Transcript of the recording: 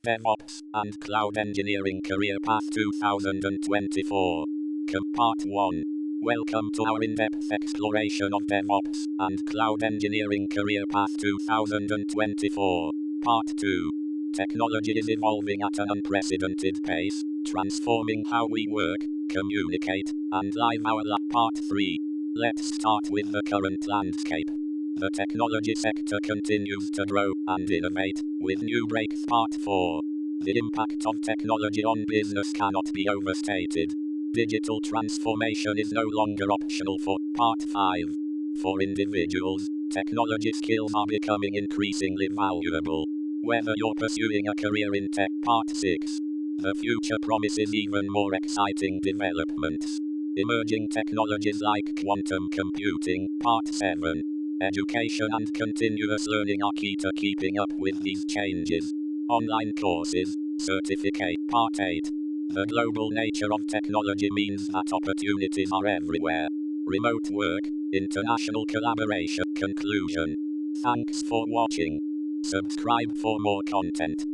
DevOps and Cloud Engineering Career Path 2024. Part 1. Welcome to our in-depth exploration of DevOps and Cloud Engineering Career Path 2024. Part 2. Technology is evolving at an unprecedented pace, transforming how we work, communicate, and live our life. Part 3. Let's start with the current landscape. The technology sector continues to grow and innovate, with new breakthroughs. Part 4. The impact of technology on business cannot be overstated. Digital transformation is no longer optional. For Part 5. For individuals, technology skills are becoming increasingly valuable. Whether you're pursuing a career in tech. Part 6. The future promises even more exciting developments. Emerging technologies like quantum computing. Part 7. Education and continuous learning are key to keeping up with these changes. Online courses, certificate. Part 8. The global nature of technology means that opportunities are everywhere. Remote work, international collaboration. Conclusion. Thanks for watching. Subscribe for more content.